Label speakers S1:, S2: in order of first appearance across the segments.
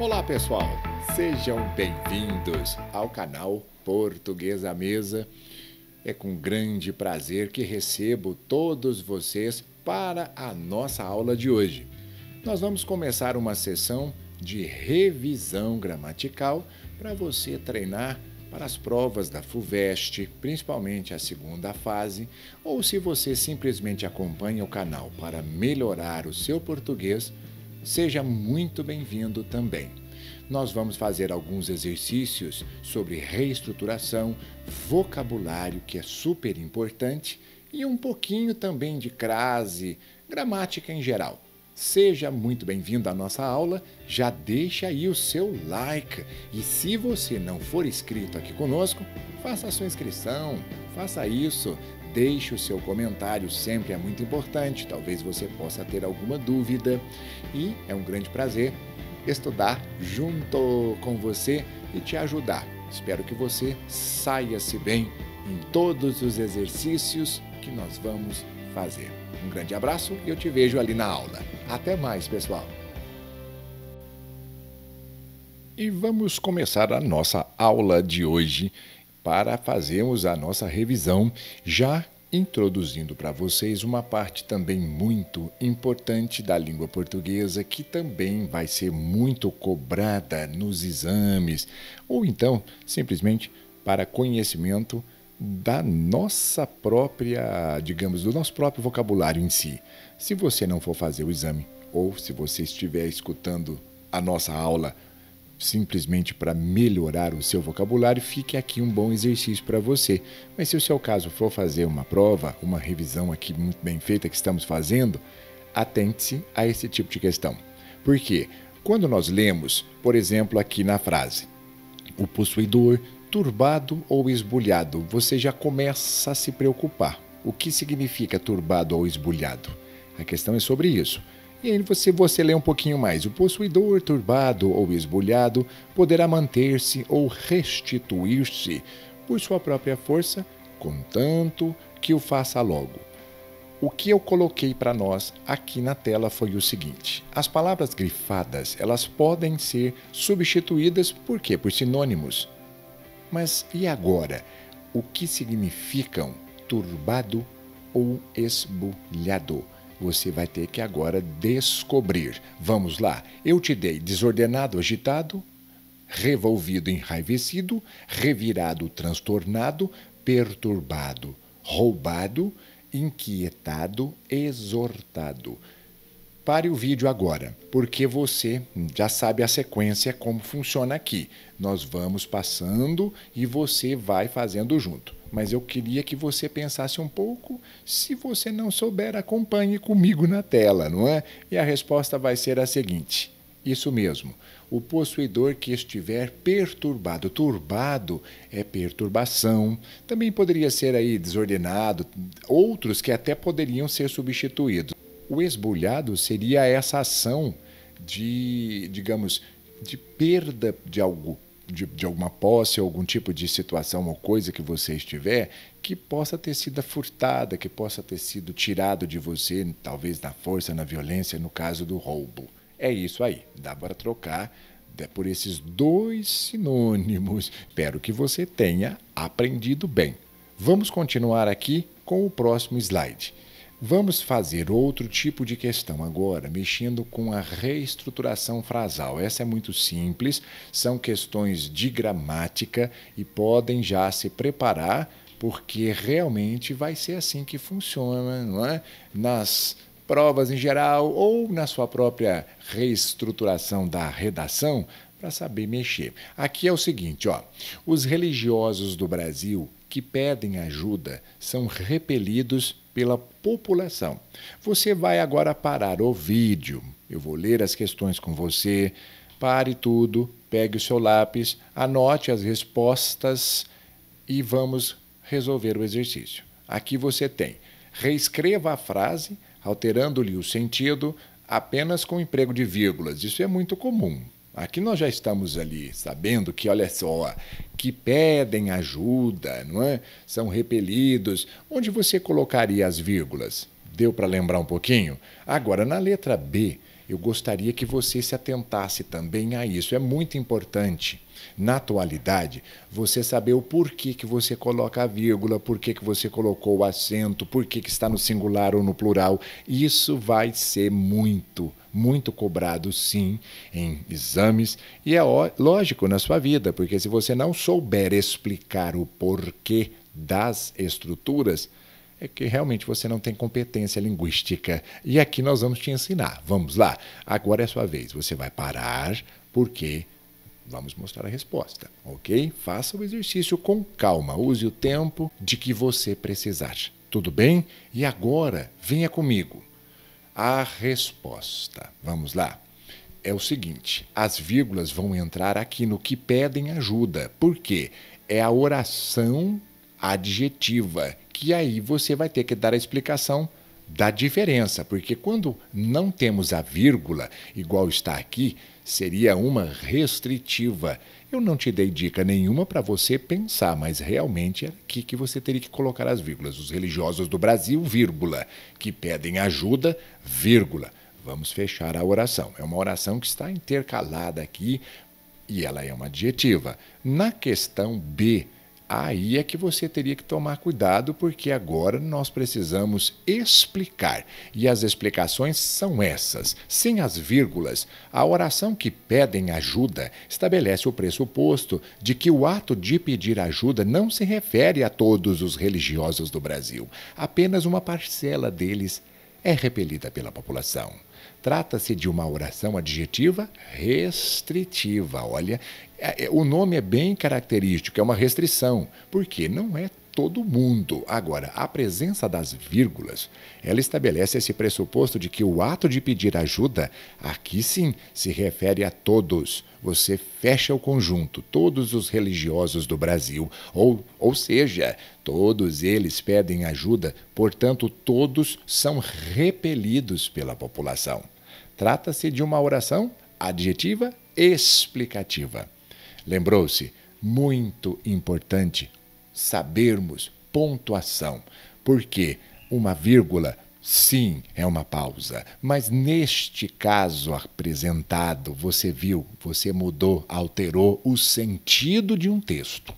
S1: Olá pessoal, sejam bem-vindos ao canal Português à Mesa. É com grande prazer que recebo todos vocês para a nossa aula de hoje. Nós vamos começar uma sessão de revisão gramatical para você treinar para as provas da FUVEST, principalmente a segunda fase, ou se você simplesmente acompanha o canal para melhorar o seu português, seja muito bem-vindo também. Nós vamos fazer alguns exercícios sobre reestruturação, vocabulário, que é super importante, e um pouquinho também de crase, gramática em geral. Seja muito bem-vindo à nossa aula, já deixa aí o seu like e se você não for inscrito aqui conosco, faça a sua inscrição, faça isso, deixe o seu comentário, sempre é muito importante, talvez você possa ter alguma dúvida e é um grande prazer estudar junto com você e te ajudar. Espero que você saia-se bem em todos os exercícios que nós vamos fazer. Um grande abraço e eu te vejo ali na aula. Até mais, pessoal! E vamos começar a nossa aula de hoje para fazermos a nossa revisão, já introduzindo para vocês uma parte também muito importante da língua portuguesa, que também vai ser muito cobrada nos exames, ou então, simplesmente, para conhecimento da nossa própria, digamos, do nosso próprio vocabulário em si. Se você não for fazer o exame, ou se você estiver escutando a nossa aula simplesmente para melhorar o seu vocabulário, fique aqui um bom exercício para você. Mas se o seu caso for fazer uma prova, uma revisão aqui muito bem feita que estamos fazendo, atente-se a esse tipo de questão. Por quê? Quando nós lemos, por exemplo, aqui na frase, o possuidor turbado ou esbulhado, você já começa a se preocupar. O que significa turbado ou esbulhado? A questão é sobre isso. E aí, se você ler um pouquinho mais, o possuidor turbado ou esbulhado poderá manter-se ou restituir-se por sua própria força, contanto que o faça logo. O que eu coloquei para nós aqui na tela foi o seguinte: as palavras grifadas, elas podem ser substituídas por quê? Por sinônimos. Mas e agora? O que significam turbado ou esbulhado? Você vai ter que agora descobrir. Vamos lá. Eu te dei desordenado, agitado, revolvido, enraivecido, revirado, transtornado, perturbado, roubado, inquietado, exortado. Pare o vídeo agora, porque você já sabe a sequência, como funciona aqui. Nós vamos passando e você vai fazendo junto. Mas eu queria que você pensasse um pouco. Se você não souber, acompanhe comigo na tela, não é? E a resposta vai ser a seguinte. Isso mesmo. O possuidor que estiver perturbado. Turbado é perturbação. Também poderia ser aí desordenado. Outros que até poderiam ser substituídos. O esbulhado seria essa ação de, digamos, de perda de algo, de alguma posse, algum tipo de situação ou coisa que você estiver, que possa ter sido furtada, que possa ter sido tirado de você, talvez na força, na violência, no caso do roubo. É isso aí, dá para trocar por esses dois sinônimos. Espero que você tenha aprendido bem. Vamos continuar aqui com o próximo slide. Vamos fazer outro tipo de questão agora, mexendo com a reestruturação frasal. Essa é muito simples, são questões de gramática e podem já se preparar, porque realmente vai ser assim que funciona, não é? Nas provas em geral ou na sua própria reestruturação da redação, para saber mexer. Aqui é o seguinte, ó, os religiosos do Brasil que pedem ajuda são repelidos pela população. Você vai agora parar o vídeo. Eu vou ler as questões com você. Pare tudo, pegue o seu lápis, anote as respostas e vamos resolver o exercício. Aqui você tem. Reescreva a frase, alterando-lhe o sentido, apenas com emprego de vírgulas. Isso é muito comum. Aqui nós já estamos ali sabendo que, olha só, que pedem ajuda, não é? São repelidos. Onde você colocaria as vírgulas? Deu para lembrar um pouquinho? Agora, na letra B, Eu gostaria que você se atentasse também a isso. É muito importante, na atualidade, você saber o porquê que você coloca a vírgula, porquê que você colocou o acento, porquê que está no singular ou no plural. Isso vai ser muito cobrado, sim, em exames. E é lógico na sua vida, porque se você não souber explicar o porquê das estruturas, é que realmente você não tem competência linguística. E aqui nós vamos te ensinar. Vamos lá. Agora é a sua vez. Você vai parar, porque vamos mostrar a resposta, ok? Faça o exercício com calma. Use o tempo de que você precisar. Tudo bem? E agora, venha comigo. A resposta. Vamos lá. É o seguinte, as vírgulas vão entrar aqui no que pedem ajuda. Por quê? É a oração adjetiva, que aí você vai ter que dar a explicação da diferença, porque quando não temos a vírgula, igual está aqui, seria uma restritiva. Eu não te dei dica nenhuma para você pensar, mas realmente é aqui que você teria que colocar as vírgulas. Os religiosos do Brasil, vírgula, que pedem ajuda, vírgula. Vamos fechar a oração. É uma oração que está intercalada aqui e ela é uma adjetiva. Na questão B, aí é que você teria que tomar cuidado, porque agora nós precisamos explicar. E as explicações são essas. Sem as vírgulas, a oração que pedem ajuda estabelece o pressuposto de que o ato de pedir ajuda não se refere a todos os religiosos do Brasil. Apenas uma parcela deles é repelida pela população. Trata-se de uma oração adjetiva restritiva. Olha, o nome é bem característico, é uma restrição, porque não é todo mundo. Agora, a presença das vírgulas, ela estabelece esse pressuposto de que o ato de pedir ajuda, aqui sim, se refere a todos. Você fecha o conjunto, todos os religiosos do Brasil, ou seja, todos eles pedem ajuda, portanto, todos são repelidos pela população. Trata-se de uma oração adjetiva explicativa. Lembrou-se? Muito importante sabermos pontuação, porque uma vírgula, sim, é uma pausa, mas neste caso apresentado, você viu, você mudou, alterou o sentido de um texto.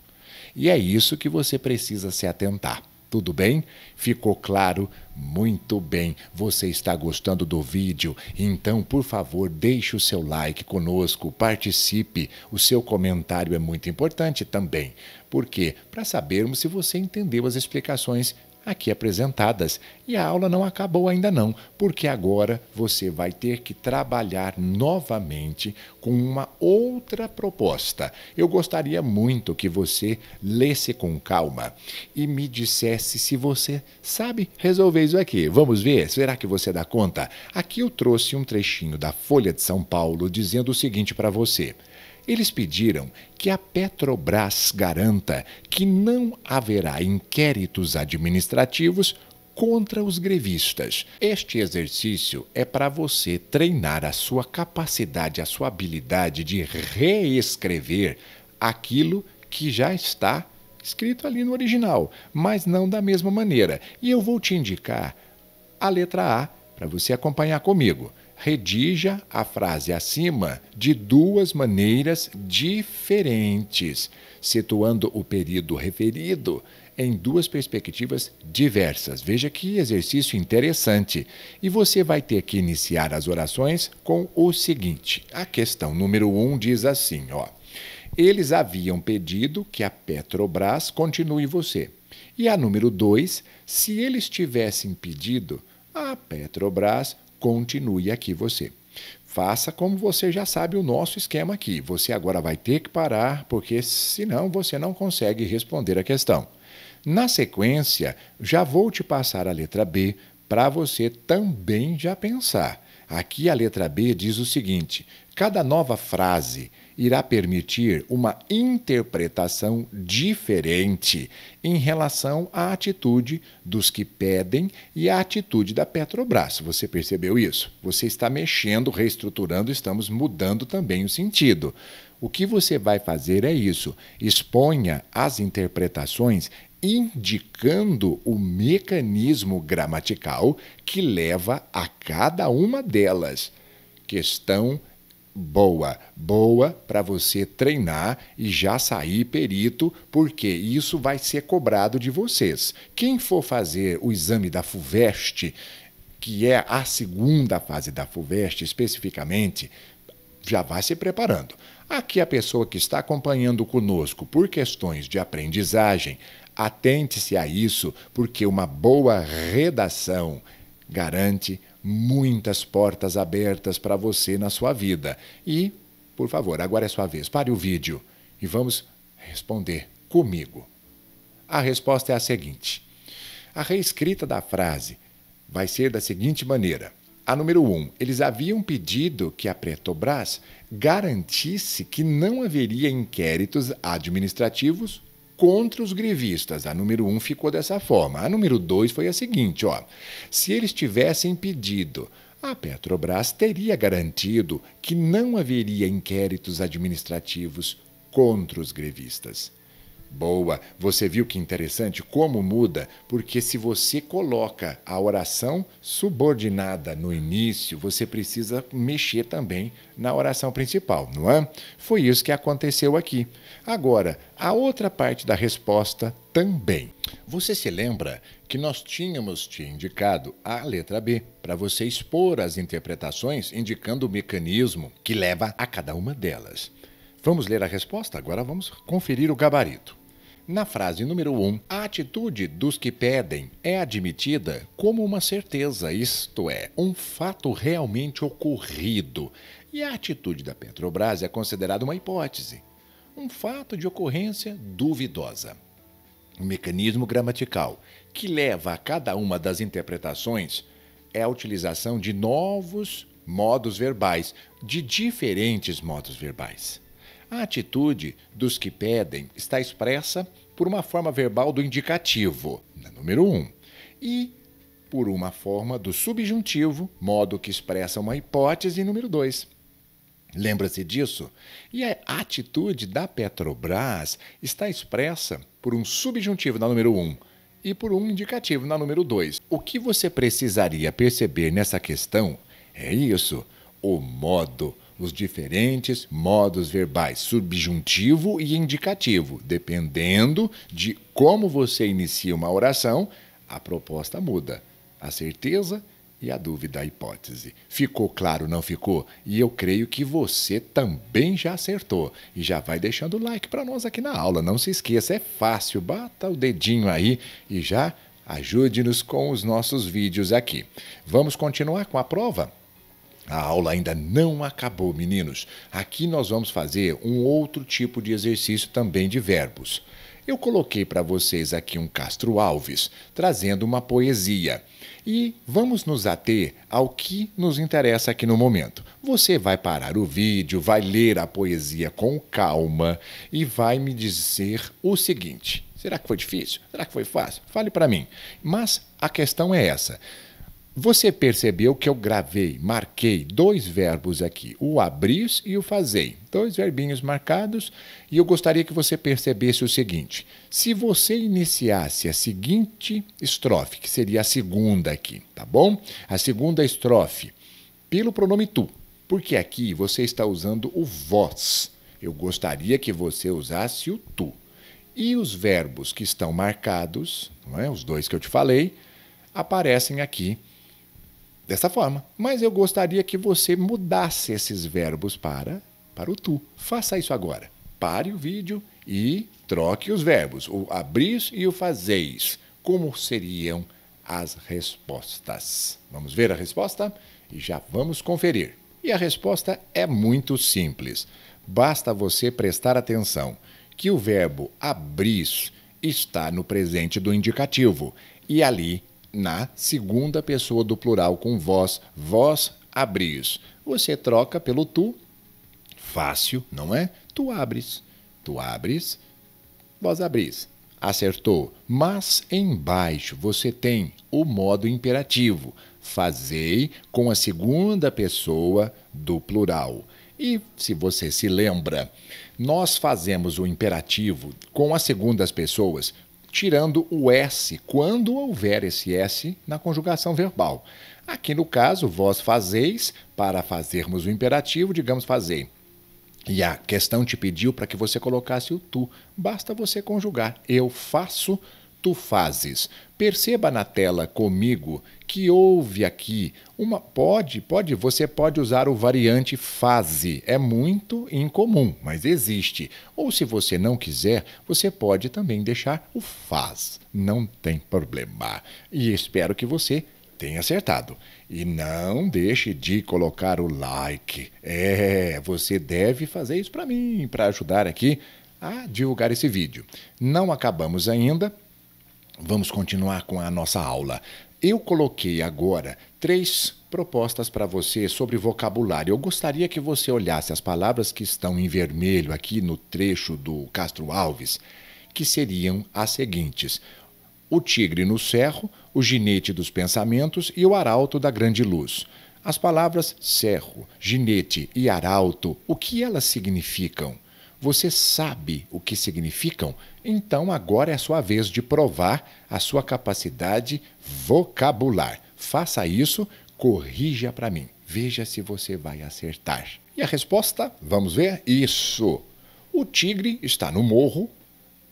S1: E é isso que você precisa se atentar. Tudo bem? Ficou claro? Muito bem. Você está gostando do vídeo? Então, por favor, deixe o seu like conosco, participe. O seu comentário é muito importante também. Por quê? Para sabermos se você entendeu as explicações aqui apresentadas. E a aula não acabou ainda não, porque agora você vai ter que trabalhar novamente com uma outra proposta. Eu gostaria muito que você lesse com calma e me dissesse se você sabe resolver isso aqui. Vamos ver? Será que você dá conta? Aqui eu trouxe um trechinho da Folha de São Paulo dizendo o seguinte para você. Eles pediram que a Petrobras garanta que não haverá inquéritos administrativos contra os grevistas. Este exercício é para você treinar a sua capacidade, a sua habilidade de reescrever aquilo que já está escrito ali no original, mas não da mesma maneira. E eu vou te indicar a letra A para você acompanhar comigo. Redija a frase acima de duas maneiras diferentes, situando o período referido em duas perspectivas diversas. Veja que exercício interessante. E você vai ter que iniciar as orações com o seguinte. A questão número 1 diz assim, ó. Eles haviam pedido que a Petrobras continue você. E a número 2, se eles tivessem pedido, a Petrobras continue aqui você. Faça como você já sabe o nosso esquema aqui. Você agora vai ter que parar, porque senão você não consegue responder a questão. Na sequência, já vou te passar a letra B para você também já pensar. Aqui a letra B diz o seguinte: cada nova frase irá permitir uma interpretação diferente em relação à atitude dos que pedem e à atitude da Petrobras. Você percebeu isso? Você está mexendo, reestruturando, estamos mudando também o sentido. O que você vai fazer é isso: exponha as interpretações indicando o mecanismo gramatical que leva a cada uma delas. questão boa. Boa para você treinar e já sair perito, porque isso vai ser cobrado de vocês. Quem for fazer o exame da FUVEST, que é a segunda fase da FUVEST especificamente, já vai se preparando. Aqui a pessoa que está acompanhando conosco por questões de aprendizagem, atente-se a isso, porque uma boa redação garante muitas portas abertas para você na sua vida. E, por favor, agora é sua vez. Pare o vídeo e vamos responder comigo. A resposta é a seguinte. A reescrita da frase vai ser da seguinte maneira. A número 1, eles haviam pedido que a Petrobras garantisse que não haveria inquéritos administrativos contra os grevistas. A número 1 ficou dessa forma. A número 2 foi a seguinte, se eles tivessem pedido, a Petrobras teria garantido que não haveria inquéritos administrativos contra os grevistas. Boa! Você viu que interessante como muda? Porque se você coloca a oração subordinada no início, você precisa mexer também na oração principal, não é? Foi isso que aconteceu aqui. Agora, a outra parte da resposta também. Você se lembra que nós tínhamos te indicado a letra B, para você expor as interpretações, indicando o mecanismo que leva a cada uma delas. Vamos ler a resposta? Agora vamos conferir o gabarito. Na frase número 1, a atitude dos que pedem é admitida como uma certeza, isto é, um fato realmente ocorrido. E a atitude da Petrobras é considerada uma hipótese, um fato de ocorrência duvidosa. O mecanismo gramatical que leva a cada uma das interpretações é a utilização de novos modos verbais, de diferentes modos verbais. A atitude dos que pedem está expressa por uma forma verbal do indicativo, na número 1, e por uma forma do subjuntivo, modo que expressa uma hipótese, número 2. Lembra-se disso? E a atitude da Petrobras está expressa por um subjuntivo na número 1 e por um indicativo na número 2. O que você precisaria perceber nessa questão é isso, o modo, os diferentes modos verbais, subjuntivo e indicativo. Dependendo de como você inicia uma oração, a proposta muda. A certeza e a dúvida, a hipótese. Ficou claro, não ficou? E eu creio que você também já acertou. E já vai deixando o like para nós aqui na aula. Não se esqueça, é fácil. Bata o dedinho aí e já ajude-nos com os nossos vídeos aqui. Vamos continuar com a prova? A aula ainda não acabou, meninos. Aqui nós vamos fazer um outro tipo de exercício também de verbos. Eu coloquei para vocês aqui um Castro Alves, trazendo uma poesia. E vamos nos ater ao que nos interessa aqui no momento. Você vai parar o vídeo, vai ler a poesia com calma e vai me dizer o seguinte. Será que foi difícil? Será que foi fácil? Fale para mim. Mas a questão é essa. Você percebeu que eu gravei, marquei dois verbos aqui, o abrir e o fazer. Dois verbinhos marcados e eu gostaria que você percebesse o seguinte. Se você iniciasse a seguinte estrofe, que seria a segunda aqui, tá bom? A segunda estrofe, pelo pronome tu, porque aqui você está usando o vós. Eu gostaria que você usasse o tu. E os verbos que estão marcados, não é? Os dois que eu te falei, aparecem aqui dessa forma, mas eu gostaria que você mudasse esses verbos para o tu. Faça isso agora. Pare o vídeo e troque os verbos, o abrir e o fazeis. Como seriam as respostas? Vamos ver a resposta e já vamos conferir. E a resposta é muito simples. Basta você prestar atenção que o verbo abrir está no presente do indicativo e ali na segunda pessoa do plural com vós, vós abris. Você troca pelo tu, fácil, não é? Tu abres, vós abris. Acertou, mas embaixo você tem o modo imperativo. Fazei com a segunda pessoa do plural. E, se você se lembra, nós fazemos o imperativo com as segundas pessoas tirando o S, quando houver esse S na conjugação verbal. Aqui no caso, vós fazeis, para fazermos o imperativo, digamos fazei. E a questão te pediu para que você colocasse o tu. Basta você conjugar. Eu faço, tu fazes. Perceba na tela comigo que houve aqui uma... você pode usar o variante fase. É muito incomum, mas existe. Ou se você não quiser, você pode também deixar o faz. Não tem problema. E espero que você tenha acertado. E não deixe de colocar o like. Você deve fazer isso para mim, para ajudar aqui a divulgar esse vídeo. Não acabamos ainda. Vamos continuar com a nossa aula. Eu coloquei agora 3 propostas para você sobre vocabulário. Eu gostaria que você olhasse as palavras que estão em vermelho aqui no trecho do Castro Alves, que seriam as seguintes: o tigre no cerro, o ginete dos pensamentos e o arauto da grande luz. As palavras cerro, ginete e arauto, o que elas significam? Você sabe o que significam? Então agora é a sua vez de provar a sua capacidade vocabular. Faça isso, corrija para mim. Veja se você vai acertar. E a resposta, vamos ver? Isso. O tigre está no morro.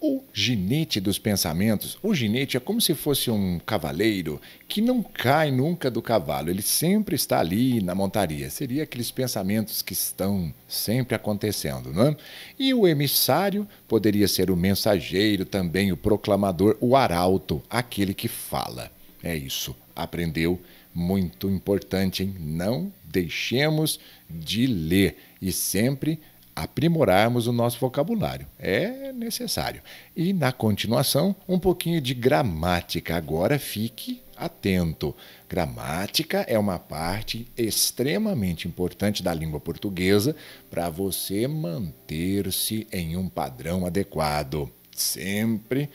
S1: O ginete dos pensamentos, o ginete é como se fosse um cavaleiro que não cai nunca do cavalo, ele sempre está ali na montaria. Seria aqueles pensamentos que estão sempre acontecendo, não é? E o emissário poderia ser o mensageiro, também o proclamador, o arauto, aquele que fala. É isso, aprendeu? Muito importante, hein? Não deixemos de ler e sempre aprimorarmos o nosso vocabulário. É necessário. E, na continuação, um pouquinho de gramática. Agora fique atento. Gramática é uma parte extremamente importante da língua portuguesa para você manter-se em um padrão adequado. Sempre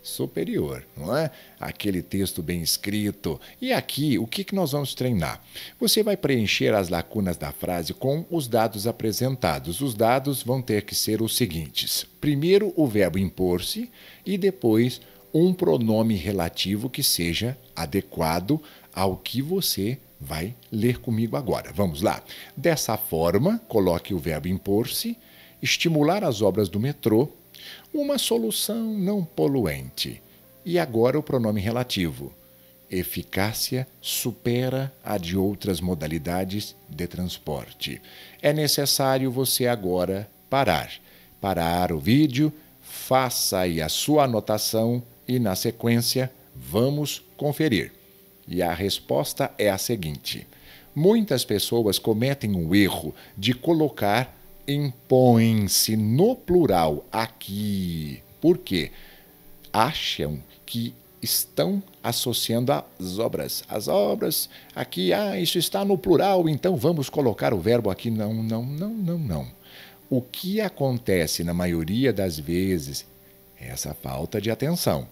S1: superior, não é? Aquele texto bem escrito. E aqui, o que nós vamos treinar? Você vai preencher as lacunas da frase com os dados apresentados. Os dados vão ter que ser os seguintes: primeiro, o verbo impor-se e depois um pronome relativo que seja adequado ao que você vai ler comigo agora. Vamos lá. Dessa forma, coloque o verbo impor-se, estimular as obras do metrô, uma solução não poluente. E agora o pronome relativo. Eficácia supera a de outras modalidades de transporte. É necessário você agora parar o vídeo, faça aí a sua anotação e, na sequência, vamos conferir. E a resposta é a seguinte: muitas pessoas cometem o erro de colocar impõe-se no plural aqui. Por quê? Acham que estão associando as obras. As obras aqui, isso está no plural, então vamos colocar o verbo aqui. Não. O que acontece na maioria das vezes é essa falta de atenção.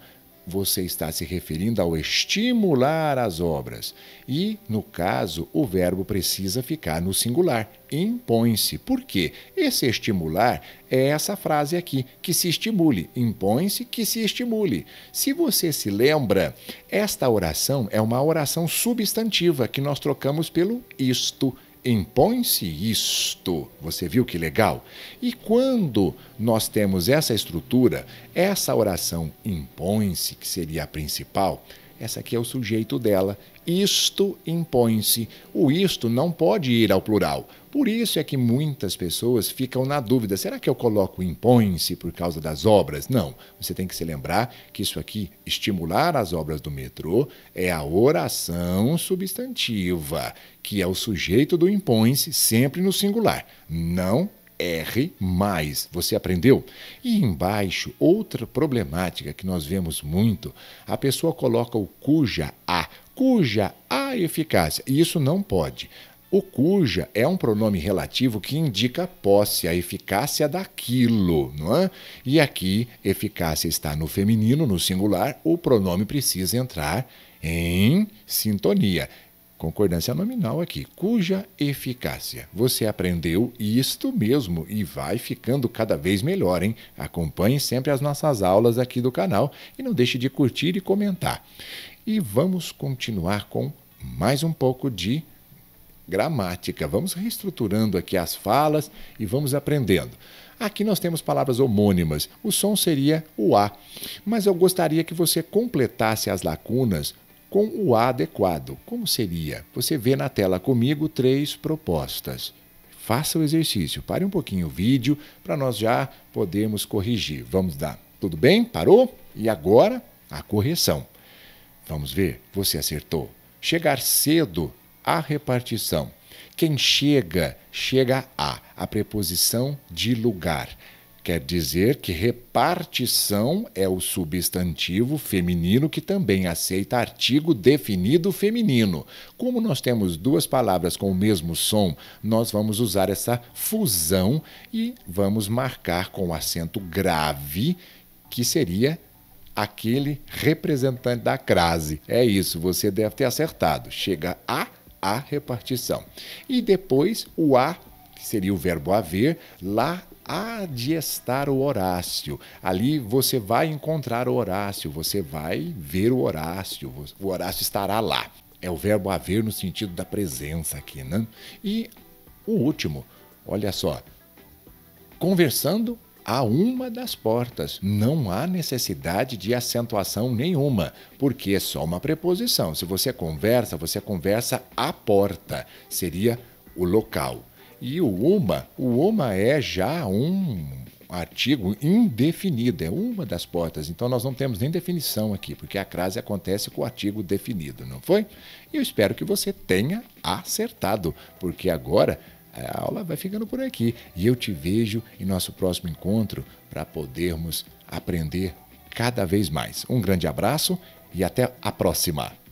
S1: Você está se referindo ao estimular as obras. E, no caso, o verbo precisa ficar no singular. Impõe-se. Por quê? Esse estimular é essa frase aqui, que se estimule. Impõe-se, que se estimule. Se você se lembra, esta oração é uma oração substantiva que nós trocamos pelo isto. Impõe-se isto. Você viu que legal? E quando nós temos essa estrutura, essa oração impõe-se, que seria a principal, essa aqui é o sujeito dela. Isto impõe-se. O isto não pode ir ao plural. Por isso é que muitas pessoas ficam na dúvida: será que eu coloco impõe-se por causa das obras? Não. Você tem que se lembrar que isso aqui, estimular as obras do metrô, é a oração substantiva, que é o sujeito do impõe-se, sempre no singular. Não erre mais. Você aprendeu? E embaixo, outra problemática que nós vemos muito: a pessoa coloca o cuja a eficácia. E isso não pode. O cuja é um pronome relativo que indica a posse, a eficácia daquilo, não é? E aqui, eficácia está no feminino, no singular, o pronome precisa entrar em sintonia. concordância nominal aqui, cuja eficácia. Você aprendeu isto mesmo e vai ficando cada vez melhor, hein? Acompanhe sempre as nossas aulas aqui do canal e não deixe de curtir e comentar. E vamos continuar com mais um pouco de gramática. Vamos reestruturando aqui as falas e vamos aprendendo. Aqui nós temos palavras homônimas. O som seria o A, mas eu gostaria que você completasse as lacunas com o A adequado. Como seria? Você vê na tela comigo 3 propostas. Faça o exercício. Pare um pouquinho o vídeo para nós já podermos corrigir. Vamos lá. Tudo bem? Parou? E agora a correção. Vamos ver? Você acertou. Chegar cedo, a repartição. Quem chega, chega a preposição de lugar. Quer dizer que repartição é o substantivo feminino que também aceita artigo definido feminino. Como nós temos 2 palavras com o mesmo som, nós vamos usar essa fusão e vamos marcar com acento grave, que seria aquele representante da crase. É isso, você deve ter acertado. Chega a repartição. E depois o a, que seria o verbo haver, lá há de estar o Horácio. Ali você vai encontrar o Horácio, você vai ver o Horácio estará lá. É o verbo haver no sentido da presença aqui, né? E o último, olha só, conversando a uma das portas. Não há necessidade de acentuação nenhuma, porque é só uma preposição. Se você conversa à porta, seria o local. E o uma é já um artigo indefinido, é uma das portas. Então nós não temos nem definição aqui, porque a crase acontece com o artigo definido, não foi? E eu espero que você tenha acertado, porque agora a aula vai ficando por aqui e eu te vejo em nosso próximo encontro para podermos aprender cada vez mais. Um grande abraço e até a próxima!